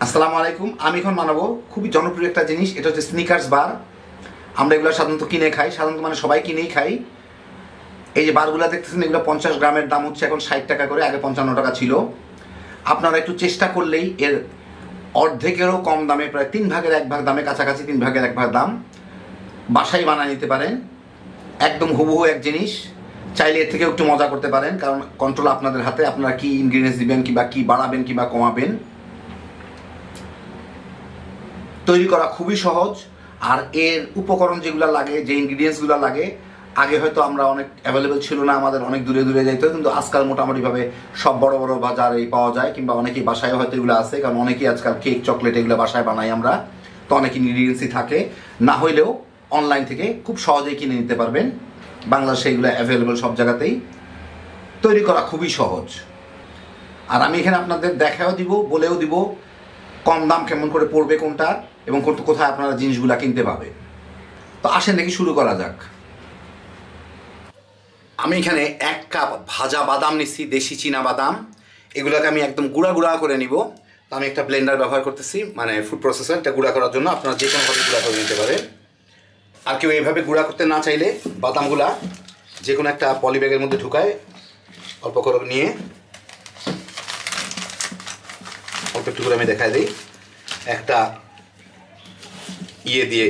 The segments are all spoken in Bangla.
আসসালামু আলাইকুম। আমি এখন বানাবো খুবই জনপ্রিয় একটা জিনিস, এটা হচ্ছে স্নিকার্স বার। আমরা এগুলো সাধারণত কিনে খাই, সাধারণত মানে সবাই কিনেই খাই। এই যে বারগুলো দেখতেছেন, এগুলো 50 গ্রামের দাম হচ্ছে এখন 60 টাকা করে, আগে 55 টাকা ছিল। আপনারা একটু চেষ্টা করলেই এর অর্ধেকেরও কম দামে, প্রায় 3 ভাগের 1 ভাগ দামে, কাছাকাছি 3 ভাগের 1 ভাগ দাম, বাসায় বানিয়ে নিতে পারেন। একদম হুবহু এক জিনিস। চাইলে এর থেকেও একটু মজা করতে পারেন, কারণ কন্ট্রোল আপনাদের হাতে। আপনারা কি ইনগ্রিডিয়েন্টস দিবেন, কিংবা কি বাড়াবেন কিংবা কমাবেন। তৈরি করা খুবই সহজ। আর এর উপকরণ যেগুলো লাগে, যে ইনগ্রিডিয়েন্টসগুলো লাগে, আগে হয়তো আমরা অনেক অ্যাভেলেবেল ছিল না, আমাদের অনেক দূরে দূরে যাইতে, কিন্তু আজকাল মোটামুটিভাবে সব বড় বড় বাজারেই পাওয়া যায়, কিংবা অনেকেই বাসায় হয়তো এগুলো আছে, কারণ অনেকেই আজকাল কেক, চকলেট এগুলো বাসায় বানাই আমরা, তো অনেক ইনগ্রিডিয়েন্টসই থাকে। না হইলেও অনলাইন থেকে খুব সহজেই কিনে নিতে পারবেন। বাংলাদেশে এগুলো অ্যাভেলেবেল সব জায়গাতেই। তৈরি করা খুবই সহজ। আর আমি এখানে আপনাদের দেখাও দিব, বলেও দিব কম দাম কেমন করে পড়বে কোনটা, এবং কোথায় আপনারা জিনিসগুলা কিনতে পাবে। তো আসেন দেখি শুরু করা যাক। আমি এখানে 1 কাপ ভাজা বাদাম নিচ্ছি, দেশি চীনা বাদাম। এগুলোকে আমি একদম গুঁড়া গুঁড়া করে নিব। তো আমি একটা ব্লেন্ডার ব্যবহার করতেছি, মানে ফুড প্রসেসর, এটা গুঁড়া করার জন্য। আপনারা যে কোনোভাবে গুঁড়া করে নিতে পারেন। আর কেউ এইভাবে গুঁড়া করতে না চাইলে বাদামগুলা যে কোনো একটা পলি ব্যাগের মধ্যে ঢুকায় অল্প করে নিয়ে, অল্প একটু করে আমি দেখাই দিই, একটা দিয়ে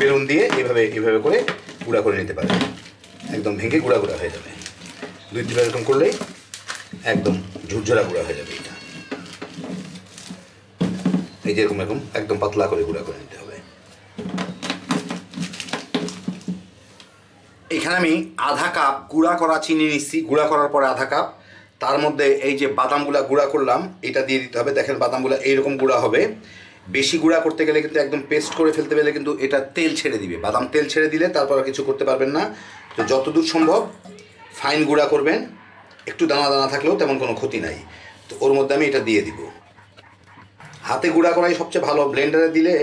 বেলুন দিয়ে এইভাবে করে গুঁড়া করে নিতে পারে। একদম ভেঙে গুঁড়া গুঁড়া হয়ে যাবে। 2-3 বার এরকম করলেই একদম ঝুরঝরা গুঁড়া হয়ে যাবে। এটা এই যে এরকম একদম পাতলা করে গুঁড়া করে নিতে হবে। এখানে আমি আধা কাপ গুঁড়া করা চিনি নিচ্ছি। গুঁড়া করার পরে আধা কাপ, তার মধ্যে এই যে বাদামগুলা গুঁড়া করলাম এটা দিয়ে দিতে হবে। দেখেন বাদামগুলা এইরকম গুঁড়া হবে। বেশি গুঁড়া করতে গেলে কিন্তু একদম পেস্ট করে ফেলতে গেলে কিন্তু এটা তেল ছেড়ে দিবে। বাদাম তেল ছেড়ে দিলে তারপর আর কিছু করতে পারবেন না। তো যতদূর সম্ভব ফাইন গুঁড়া করবেন। একটু দানা দানা থাকলেও তেমন কোনো ক্ষতি নাই। তো ওর মধ্যে আমি এটা দিয়ে দিব। হাতে গুঁড়া করাই সবচেয়ে ভালো, ব্লেন্ডারে দিলে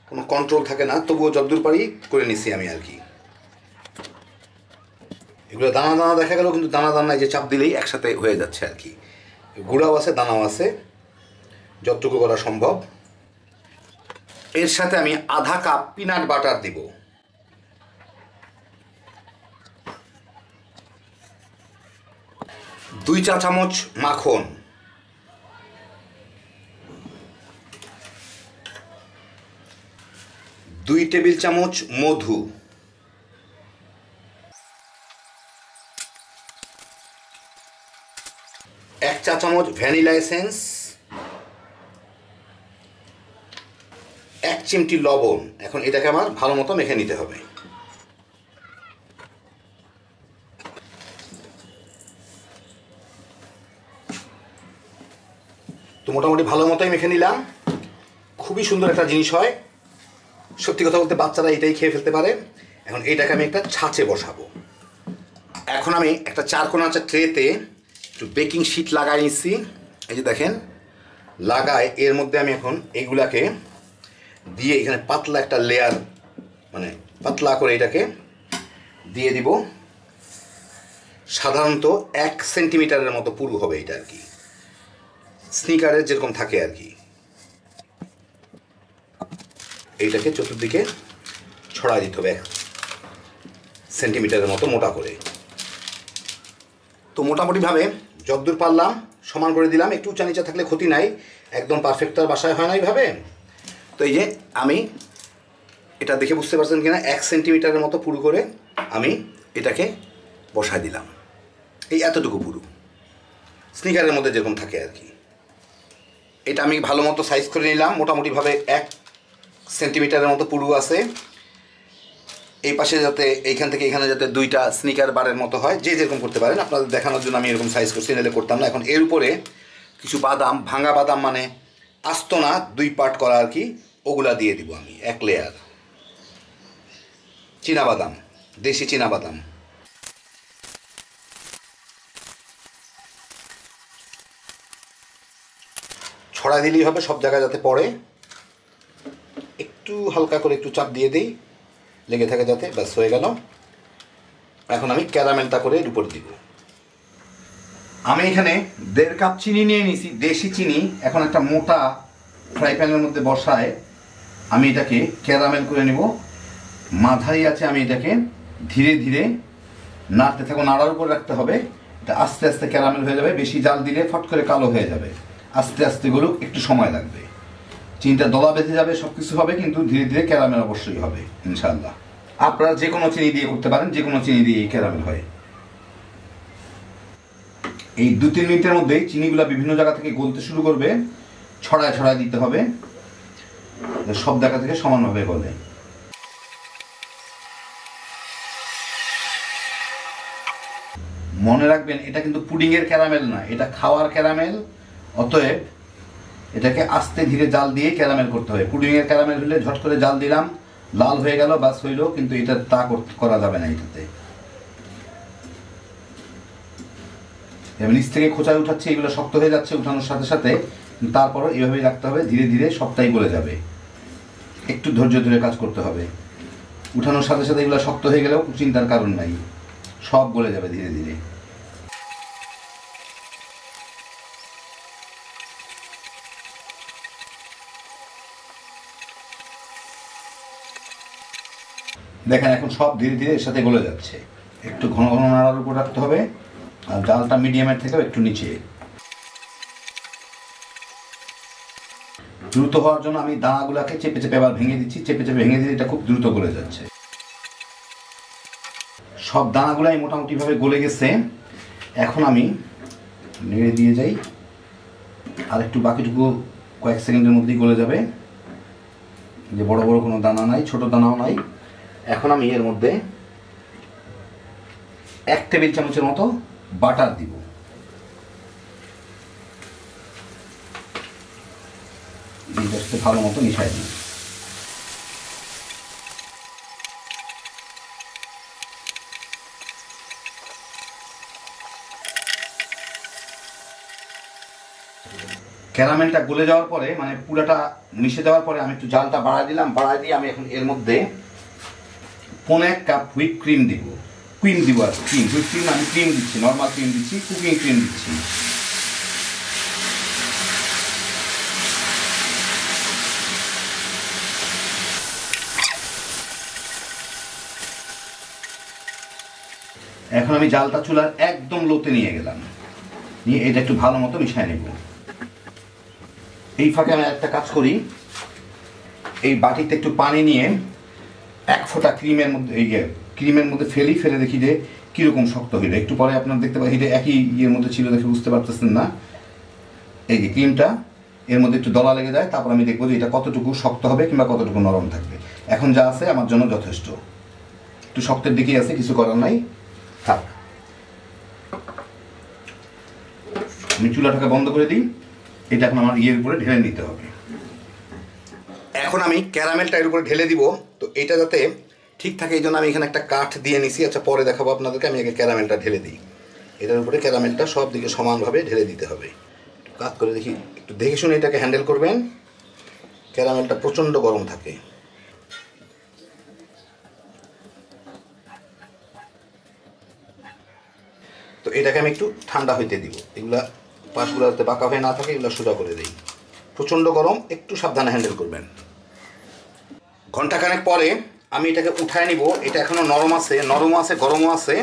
কোনো কন্ট্রোল থাকে না। তবুও যতদূর পারি করে নিচ্ছি আমি আর কি। এগুলো দানা দানা দেখা গেল, কিন্তু দানা দানায় যে চাপ দিলেই একসাথে হয়ে যাচ্ছে আর কি। গুঁড়াও আছে, দানাও আছে, যতটুকু করা সম্ভব। এর সাথে আমি আধা কাপ পিনাট বাটার দিব। দুই চা চামচ মাখন, 2 টেবিল চামচ মধু, 1 চা চামচ ভ্যানিলা এসেন্স, 1 চিমটি লবণ। এখন এটাকে আমার ভালো মতো মেখে নিতে হবে। তো মোটামুটি ভালো মতোই মেখে নিলাম। খুবই সুন্দর একটা জিনিস হয়, সত্যি কথা বলতে বাচ্চারা এটাই খেয়ে ফেলতে পারে। এখন এইটাকে আমি একটা ছাঁচে বসাবো। এখন আমি একটা 4 কোণা ট্রেতে একটু বেকিং শিট লাগাই নিচ্ছি। এই যে দেখেন, লাগায় এর মধ্যে আমি এখন এইগুলাকে দিয়ে এখানে পাতলা একটা লেয়ার, মানে পাতলা করে এটাকে দিয়ে দিব। সাধারণত 1 সেন্টিমিটারের মতো পুরু হবে এটা আর কি, স্নিকারের যেরকম থাকে আর কি। এইটাকে চতুর্দিকে ছড়াই দিতে হবে 1 সেন্টিমিটারের মতো মোটা করে। তো মোটামুটিভাবে যতদূর পারলাম সমান করে দিলাম। একটু উঁচা নিচা থাকলে ক্ষতি নাই, একদম পারফেক্ট আর বাসায় হয় না এইভাবে। তো এই যে আমি এটা দেখে বুঝতে পারছেন কিনা, 1 সেন্টিমিটারের মতো পুরু করে আমি এটাকে বসায় দিলাম। এই এতটুকু পুরু, স্নিকারের মধ্যে যেরকম থাকে আর কি। এটা আমি ভালো মতো সাইজ করে নিলাম। মোটামুটিভাবে 1 সেন্টিমিটারের মতো পুরু আছে। এই পাশে যাতে এইখান থেকে এখানে যাতে 2টা স্নিকার বারের মতো হয়, যে যেরকম করতে পারেন। আপনাদের দেখানোর জন্য আমি এরকম সাইজ করছি, নাহলে করতাম না। এখন এর উপরে কিছু বাদাম, ভাঙা বাদাম মানে আস্ত না, 2 পার্ট করা আর কি, ওগুলা দিয়ে দিব আমি 1 লেয়ার। চীনা বাদাম, দেশি চীনা বাদাম। ছড়াই দিলেই হবে, সব জায়গায় যাতে পড়ে। একটু হালকা করে একটু চাপ দিয়ে দিই, লেগে থাকে যাতে, ব্যাস হয়ে গেল। এখন আমি ক্যারামেলটা করে এর উপরে দিব। আমি এখানে 1.5 কাপ চিনি নিয়ে নিয়েছি, দেশি চিনি। এখন একটা মোটা ফ্রাই প্যানের মধ্যে বসায় আমি এটাকে ক্যারামেল করে নেব। মাঝারি আছে আমি এটাকে ধীরে ধীরে নাড়তে থাকবো, নাড়ার উপর রাখতে হবে। এটা আস্তে আস্তে ক্যারামেল হয়ে যাবে। বেশি জাল দিলে ফট করে কালো হয়ে যাবে। আস্তে আস্তে গুলো একটু সময় লাগবে, চিনিটা দলা বেঁধে যাবে, সব কিছু হবে, কিন্তু ধীরে ধীরে ক্যারামেল অবশ্যই হবে ইনশাআল্লাহ। আপনারা যে কোনো চিনি দিয়ে করতে পারেন, যে কোনো চিনি দিয়ে ক্যারামেল হয়। এই 2-3 মিনিটের মধ্যেই চিনিগুলা বিভিন্ন জায়গা থেকে গলতে শুরু করবে। ছড়ায় ছড়ায় দিতে হবে, সব জায়গা থেকে সমানভাবে গলে। মনে রাখবেন এটা কিন্তু পুডিং এর ক্যারামেল না, এটা খাওয়ার ক্যারামেল। অতএব এটাকে আস্তে ধীরে জাল দিয়ে ক্যারামেল করতে হবে। পুডিং এর ক্যারামেল হলে ঝট করে জাল দিলাম, লাল হয়ে গেল, বাস হইল, কিন্তু এটা তা করা যাবে না। এটাতে নিচ থেকে খোঁচায় উঠাচ্ছে, এগুলো শক্ত হয়ে যাচ্ছে উঠানোর সাথে সাথে, তারপরও এইভাবেই রাখতে হবে। ধীরে ধীরে সবটাই গলে যাবে, একটু ধৈর্য ধরে কাজ করতে হবে। উঠানোর সাথে সাথে এগুলো শক্ত হয়ে গেলেও চিন্তার কারণ নাই, সব গলে যাবে ধীরে ধীরে। দেখেন এখন সব ধীরে ধীরে এর সাথে গলে যাচ্ছে। একটু ঘন ঘন নাড়ার উপর রাখতে হবে, আর জালটা মিডিয়ামের থেকেও একটু নিচে। দ্রুত হওয়ার জন্য আমি দানাগুলাকে চেপে চেপে আবার ভেঙে দিচ্ছি। চেপে চেপে ভেঙে দিলে এটা খুব দ্রুত গলে যাচ্ছে। সব দানাগুলাই মোটামুটি ভাবে গলে গেছে। এখন আমি নেড়ে দিয়ে যাই, আর একটু বাকিটুকু কয়েক সেকেন্ডের মধ্যেই গলে যাবে। যে বড় বড় কোনো দানা নাই, ছোট দানাও নাই। এখন আমি এর মধ্যে 1 টেবিল চামচের মতো বাটার দিব। ভালো মতো মিশাই দিই। ক্যারামেলটা গলে যাওয়ার পরে, মানে পুরাটা মিশে যাওয়ার পরে, আমি একটু জালটা বাড়াই দিলাম। বাড়াই দিয়ে আমি এখন এর মধ্যে 1.5 কাপ হুইপ ক্রিম দিব। ক্রিম দিব, আর ক্রিম, হুইপ ক্রিম আমি ক্রিম দিচ্ছি, নর্মাল ক্রিম দিচ্ছি, কুকিং ক্রিম দিচ্ছি। এখন আমি জালটা চুলার একদম লোতে নিয়ে গেলাম, নিয়ে এটা একটু ভালো মতো মিশিয়ে নেব। এই ফাঁকে আমি একটা কাজ করি, এই বাটিতে একটু পানি নিয়ে 1 ফোঁটা ক্রিমের মধ্যে ফেলে দেখি যে কিরকম শক্ত হইল। একটু পরে আপনারা দেখতে পাবেন এটা একই ইয়ের মধ্যে ছিল, দেখে বুঝতে পারতেছেন না। এই যে ক্রিমটা এর মধ্যে একটু দলা লেগে যায়, তারপর আমি দেখবো যে এটা কতটুকু শক্ত হবে কিংবা কতটুকু নরম থাকবে। এখন যা আছে আমার জন্য যথেষ্ট। একটু শক্তের দিকেই আছে, কিছু করার নাই, থাক। আমি চুলাটাকে বন্ধ করে দিই। এটা এখন আমার ইয়ের উপরে ঢেলে নিতে হবে। এখন আমি ক্যারামেলটা এর উপরে ঢেলে দিব। তো এটা যাতে ঠিক থাকে এই জন্য আমি এখানে একটা কাঠ দিয়ে নিছি। আচ্ছা, পরে দেখাবো আপনাদেরকে। আমি আগে ক্যারামেলটা ঢেলে দিই। এটার উপরে ক্যারামেলটা সব দিকে সমানভাবে ঢেলে দিতে হবে। একটু কাজ করে দেখি, একটু দেখে শুনে এটাকে হ্যান্ডেল করবেন। ক্যারামেলটা প্রচণ্ড গরম থাকে। তো এটাকে আমি একটু ঠান্ডা হইতে দিব। এগুলা পাশগুলো যাতে বাঁকা হয়ে না থাকে, এগুলো সোজা করে দিই। প্রচণ্ড গরম, একটু সাবধানে হ্যান্ডেল করবেন। ঘন্টাখানেক পরে আমি এটাকে উঠায় নিব। এটা এখনও নরমও আছে গরমও আছে।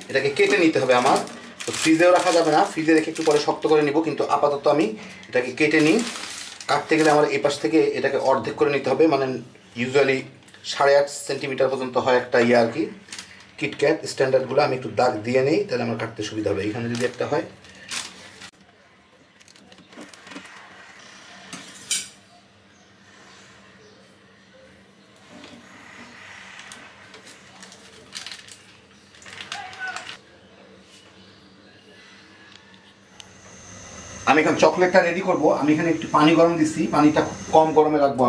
এটাকে কেটে নিতে হবে আমার। তো ফ্রিজেও রাখা যাবে না, ফ্রিজে রেখে একটু পরে শক্ত করে নিব। কিন্তু আপাতত আমি এটাকে কেটে নিই। কাটতে গেলে আমার এই পাশ থেকে এটাকে অর্ধেক করে নিতে হবে। মানে ইউজুয়ালি 8.5 সেন্টিমিটার পর্যন্ত হয় একটা ইয়ে আর কি, কিটক্যাট স্ট্যান্ডার্ডগুলো। আমি একটু দাগ দিয়ে নেই, তাহলে আমার কাটতে সুবিধা হবে। এখানে যদি একটা হয়, আমি এখন চকলেটটা রেডি করব। আমি এখানে একটু পানি গরম দিচ্ছি, পানিটা খুব কম গরমে রাখবো।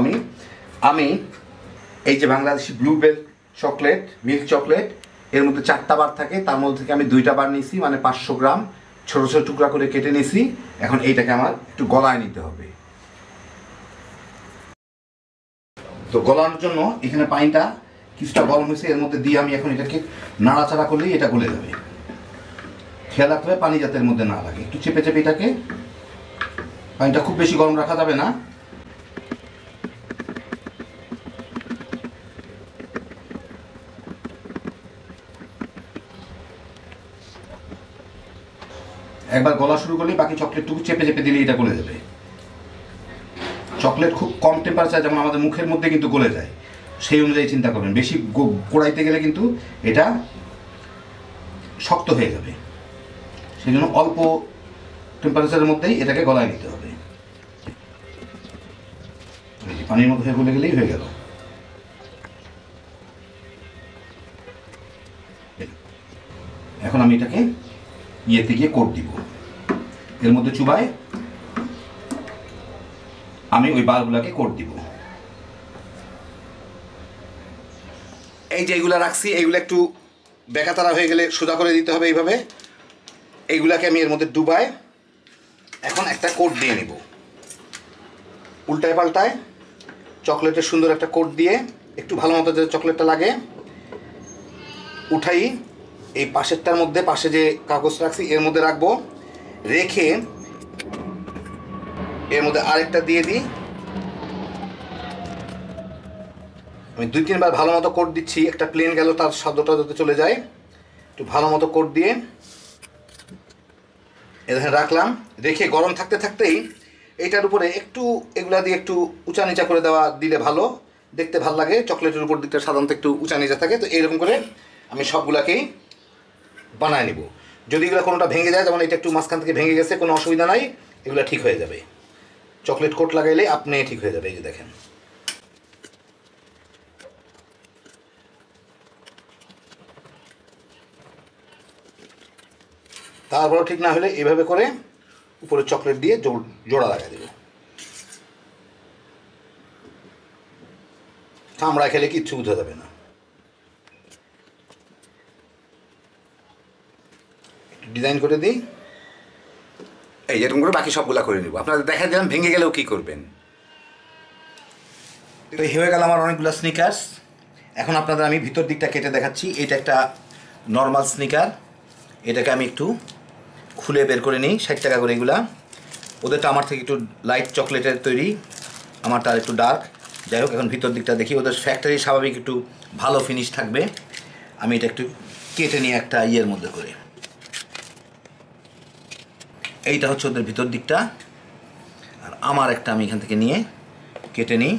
আমি এই যে Bangladeshi bluebell chocolate, milk chocolate, এর মধ্যে 4টা বার থাকে, তার মধ্যে থেকে আমি 2টা বার নিয়েছি, মানে 500 গ্রাম ছোট ছোট টুকরা করে কেটে নিয়েছি। এখন এইটাকে আমার একটু গলায় নিতে হবে। তো গলানোর জন্য এখানে পানিটা কিছুটা গরম হয়েছে, এর মধ্যে দিয়ে আমি এখন এটাকে নাড়াচাড়া করলেই এটা গলে যাবে। খেয়াল রাখতে হবে পানি যাতে এর মধ্যে না লাগে। একটু চেপে চেপে এটাকে, পানিটা খুব বেশি গরম রাখা যাবে না। একবার গলা শুরু করলে বাকি চকলেটটুকু চেপে চেপে দিলে এটা গলে যাবে। চকলেট খুব কম টেম্পারেচার যেমন আমাদের মুখের মধ্যে কিন্তু গলে যায়, সেই অনুযায়ী চিন্তা করবেন। বেশি গোড়াইতে গেলে কিন্তু এটা শক্ত হয়ে যাবে, সেই জন্য অল্প টেম্পারেচারের মধ্যেই এটাকে গলায় নিতে হবে। পানির মধ্যে গলে গেলেই হয়ে গেল। এখন আমি এটাকে ইয়েতে গিয়ে কোট দিব, এর মধ্যে চুবায় আমি ওই বারগুলাকে কোট দিব। এই যে এইগুলা রাখছি, এইগুলো একটু বেকাতারা হয়ে গেলে সোজা করে দিতে হবে এইভাবে। এইগুলাকে আমি এর মধ্যে ডুবায় এখন একটা কোট দিয়ে নেব, উল্টায় পাল্টায় চকলেটের সুন্দর একটা কোট দিয়ে একটু ভালো মতো যে চকলেটটা লাগে উঠাই এই পাশেরটার মধ্যে, পাশে যে কাগজ রাখছি এর মধ্যে রাখবো, রেখে এর মধ্যে আরেকটা দিয়ে দিই। আমি 2-3 বার ভালো মতো কোট দিচ্ছি, একটা প্লেন গেল তার শব্দটা যাতে চলে যায়। একটু ভালো মতো কোট দিয়ে এখানে রাখলাম, রেখে গরম থাকতে থাকতেই এইটার উপরে একটু এগুলা দিয়ে একটু উঁচা নিচা করে দেওয়া দিলে ভালো, দেখতে ভালো লাগে। চকলেটের উপর দিকটা সাধারণত একটু উঁচা নিচা থাকে, তো এইরকম করে আমি সবগুলাকেই বানায় নিব। যদি এগুলো কোনোটা ভেঙে যায়, যেমন এটা একটু মাঝখান থেকে ভেঙে গেছে, কোনো অসুবিধা নাই, এগুলো ঠিক হয়ে যাবে। চকলেট কোট লাগাইলে আপনি ঠিক হয়ে যাবে। এই যে দেখেন, তারপরও ঠিক না হলে এইভাবে করে উপরে চকলেট দিয়ে জোড়া লাগাই দেব। চামড়া খেলে কিচ্ছু বোঝা যাবে না। একটু ডিজাইন করে দিই, এই যেরকম করে বাকি সবগুলা করে নেব। আপনাদের দেখা দিলাম ভেঙে গেলেও কী করবেন। তো হয়ে গেল আমার অনেকগুলো স্নিকার্স। এখন আপনাদের আমি ভিতর দিকটা কেটে দেখাচ্ছি। এটা একটা নর্মাল স্নিকার, এটাকে আমি একটু খুলে বের করে নিই। 60 টাকা করে এগুলা। ওদেরটা আমার থেকে একটু লাইট চকলেটের তৈরি, আমারটা আর একটু ডার্ক। যাই হোক, এখন ভিতর দিকটা দেখি। ওদের ফ্যাক্টরি স্বাভাবিক একটু ভালো ফিনিশ থাকবে। আমি এটা একটু কেটে নিই একটা ইয়ের মধ্যে করে। এইটা হচ্ছে ওদের ভিতর দিকটা, আর আমার একটা আমি এখান থেকে নিয়ে কেটে নিই।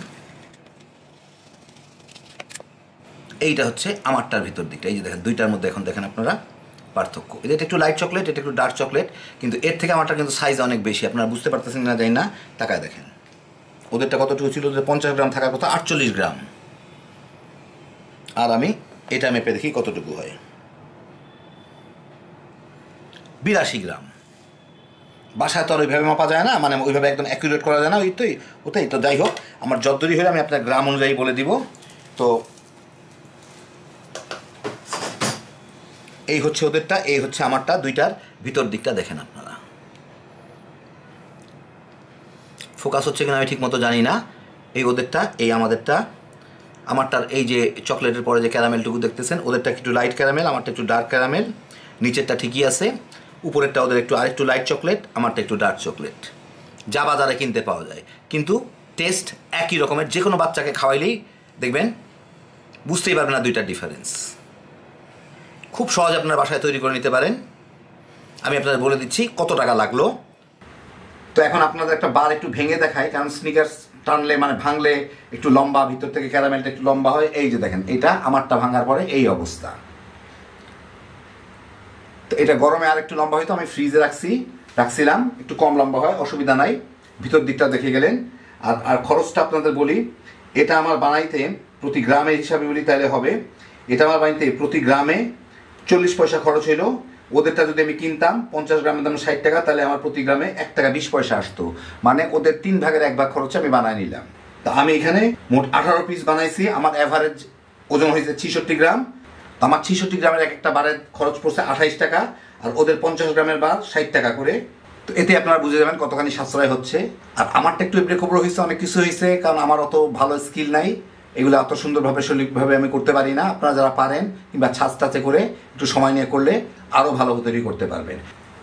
এইটা হচ্ছে আমারটার ভিতর দিকটা। এই যে দেখেন, দুইটার মধ্যে এখন দেখেন আপনারা পার্থক্য। এটা একটু লাইট চকলেট, এটা একটু ডার্ক চকলেট, কিন্তু এর থেকে আমারটা কিন্তু সাইজ অনেক বেশি। আপনারা বুঝতে পারতেছেন না, জানি না, তাকায় দেখেন। ওদেরটা কতটুকু ছিল? ওদের 50 গ্রাম থাকার কথা, 48 গ্রাম। আর আমি এটা মেপে দেখি কতটুকু হয়, 82 গ্রাম। বাসায় তো আর ওইভাবে মাপা যায় না, মানে ওইভাবে একদম অ্যাকুরেট করা যায় না। ওটাই তো। যাই হোক, আমার যতদূরই হলে আমি আপনার গ্রাম অনুযায়ী বলে দিব। তো এই হচ্ছে ওদেরটা, এই হচ্ছে আমারটা। দুইটার ভিতর দিকটা দেখেন আপনারা। ফোকাস হচ্ছে কিনা আমি ঠিক মতো জানি না। এই ওদেরটা, এই আমাদেরটা। আমারটার এই যে চকলেটের পরে যে ক্যারামেলটুকু দেখতেছেন, ওদেরটা একটু লাইট ক্যারামেল, আমারটা একটু ডার্ক ক্যারামেল। নিচেরটা ঠিকই আছে, উপরেরটা ওদের আরেকটু লাইট চকলেট, আমারটা একটু ডার্ক চকলেট। যা বাজারে কিনতে পাওয়া যায়, কিন্তু টেস্ট একই রকমের। যে কোনো বাচ্চাকে খাওয়াইলেই দেখবেন বুঝতেই পারবেন না দুইটার ডিফারেন্স। খুব সহজ আপনার বাসায় তৈরি করে নিতে পারেন। আমি আপনাদের বলে দিচ্ছি কত টাকা লাগলো। তো এখন আপনাদের একটা বার একটু ভেঙে দেখায়, কারণ স্নিকার্স টানলে মানে ভাঙলে একটু লম্বা, ভিতর থেকে ক্যারামেলটা একটু লম্বা হয়। এই যে দেখেন, এটা আমারটা ভাঙার পরে এই অবস্থা। তো এটা গরমে আর একটু লম্বা হয়তো, আমি ফ্রিজে রাখছিলাম, একটু কম লম্বা হয়, অসুবিধা নাই। ভিতর দিকটা দেখে গেলেন। আর খরচটা আপনাদের বলি, এটা আমার বানাইতে প্রতি গ্রামে হিসাবে বলি তাহলে হবে, এটা আমার বানাইতে প্রতি গ্রামে 40 পয়সা খরচ হইলো। ওদেরটা যদি আমি কিনতাম 50 গ্রামের দাম 60 টাকা, তাহলে আমার প্রতি গ্রামে 1 টাকা 20 পয়সা আসতো। মানে ওদের 3 ভাগের 1 ভাগ খরচে আমি বানাই নিলাম। তা আমি এখানে মোট 18 পিস বানাইছি। আমার অ্যাভারেজ ওজন হয়েছে 66 গ্রাম। আমার 66 গ্রামের এক একটা বারের খরচ পড়ছে 28 টাকা, আর ওদের 50 গ্রামের বার 60 টাকা করে। তো এতে আপনারা বুঝে যাবেন কতখানি সাশ্রয় হচ্ছে। আর আমারটা একটু এবড়ে খবর হয়েছে, অনেক কিছু হয়েছে, কারণ আমার অত ভালো স্কিল নাই, এগুলো অত সুন্দরভাবে সঠিকভাবে আমি করতে পারি না। আপনারা যারা পারেন কিংবা ছাঁচটাচে করে একটু সময় নিয়ে করলে আরও ভালো তৈরি করতে পারবেন।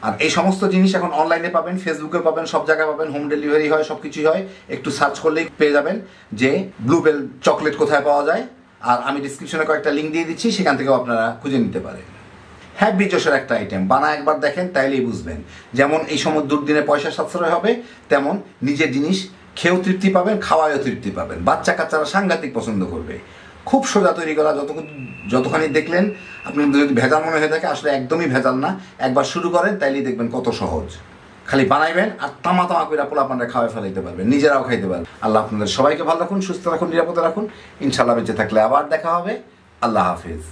আর এই সমস্ত জিনিস এখন অনলাইনে পাবেন, ফেসবুকে পাবেন, সব জায়গায় পাবেন, হোম ডেলিভারি হয়, সব কিছুই হয়। একটু সার্চ করলেই পেয়ে যাবেন যে ব্লুবেল চকলেট কোথায় পাওয়া যায়। আর আমি ডিসক্রিপশনে কয়েকটা লিঙ্ক দিয়ে দিচ্ছি, সেখান থেকেও আপনারা খুঁজে নিতে পারেন। হ্যাপি জোশের একটা আইটেম, বানা একবার দেখেন তাইলেই বুঝবেন। যেমন এই সময় দুর্দিনে পয়সা সাশ্রয় হবে, তেমন নিজের জিনিস খেয়েও তৃপ্তি পাবেন, খাওয়ায়ও তৃপ্তি পাবেন। বাচ্চা কাচ্চারা সাংঘাতিক পছন্দ করবে। খুব সোজা তৈরি করা, যতখানি দেখলেন আপনি যদি ভেজাল মনে হয়ে থাকে, আসলে একদমই ভেজাল না। একবার শুরু করেন তাইলেই দেখবেন কত সহজ। খালি বানাইবেন আর তামা করে পোলাপানরা খাওয়াই ফেলাইতে পারবেন, নিজেরাও খাইতে পারবেন। আল্লাহ আপনাদের সবাইকে ভালো রাখুন, সুস্থ রাখুন, নিরাপদে রাখুন। ইনশাল্লাহ বেঁচে থাকলে আবার দেখা হবে। আল্লাহ হাফিজ।